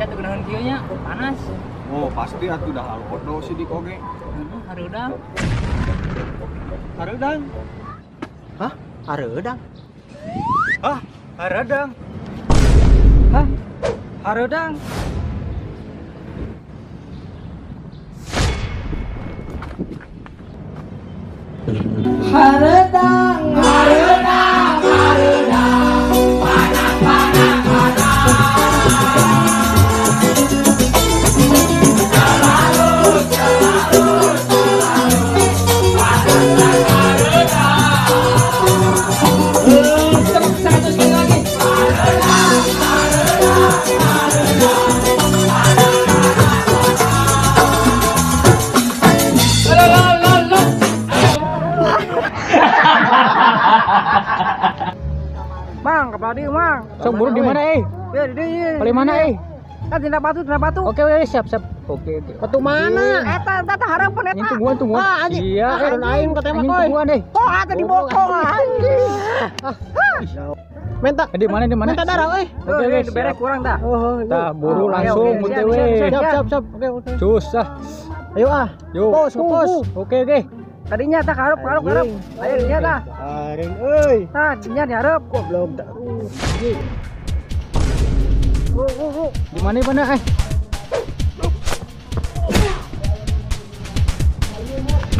atuh kunaon kieu nya panas. Oh pasti atuh dah alkodo si dik oge. Hareudang. Hareudang. Hah? Hareudang? Hah? Hareudang. Hah? Hareudang. Hareudang, hareudang, hareudang, panas, panas, Mang, kepala dia, Mang. Sok buru di mana, Ya, di dieu. Paling mana, Kan tindak batu. Oke, siap. Oke. Batu mana? Eta harapan eta. Ini tungguan. Iya, urun aing ka teh mah koy. Tungguan deh. Oh, atuh dibokong anjing. Minta. Di mana? Minta darah euy. Oke, Berek kurang dah. Oh, tah buru langsung mun teh we. Siap. Oke. Susah. Ayo ah. Yuk. Pos. Oke. Tadinya tak harap. Ayo dinya tah. Areng euy. Tah, dinya diharap. Kok belum terus. Di mana?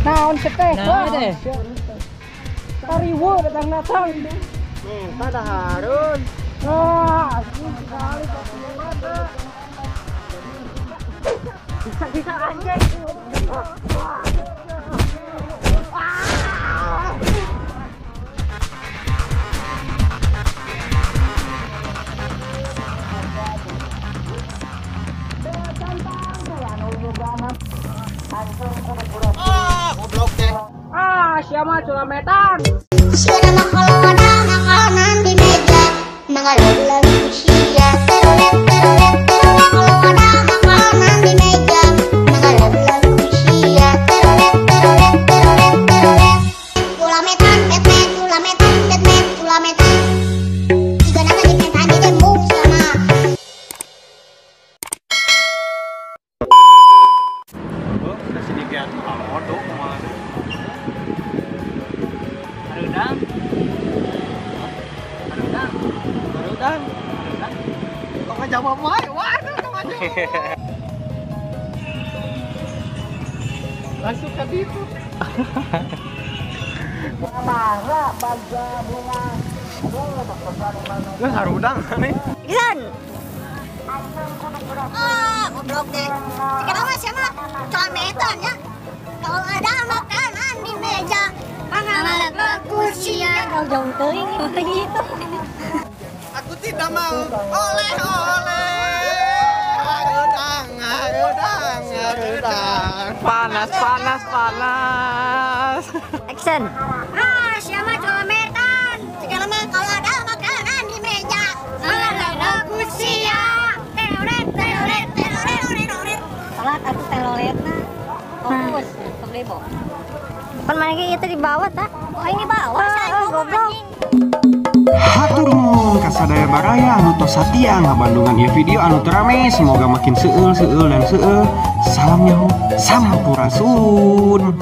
Naon teh? Nah, deh. Tariwo datang. Minta dah harun. Wah, sekali bisa anjing. Goblok teh. Siapa culametan? Siapa makanan di meja, mengalah usia terolet, kalau ada makanan di meja, mengalah usia terolet, culametan, culametan, jika nama di meja di tembok sama. Udah sedikit alkodo kemana? Hareudang. Kok ngejawab wae? Waduh, kok ngejawab. Langsung ke situ. Marah baga bunga. Lah hareudang nih. Isan. Goblok deh. Kenapa siapa culametan ya? Kalau ada makanan di meja, mengalah kursi ya. Jauh teuing gitu. Aku tidak mau. Oleh. Hareudang. Panas. Action. Siapa culametan? Sekarang mah kalau ada makanan di meja, mengalah kursi ya. Telolet. Salat aku teloletna. Fokus, keblebo. Kan mana itu di bawah tah? Oh ini bawah saya goblok. Hatur nuhun ka sadaya baraya anu tos satia ngabandungan ieu video anu teu rame, semoga makin seueul dan seueul. Salam nyaho, sampurasun.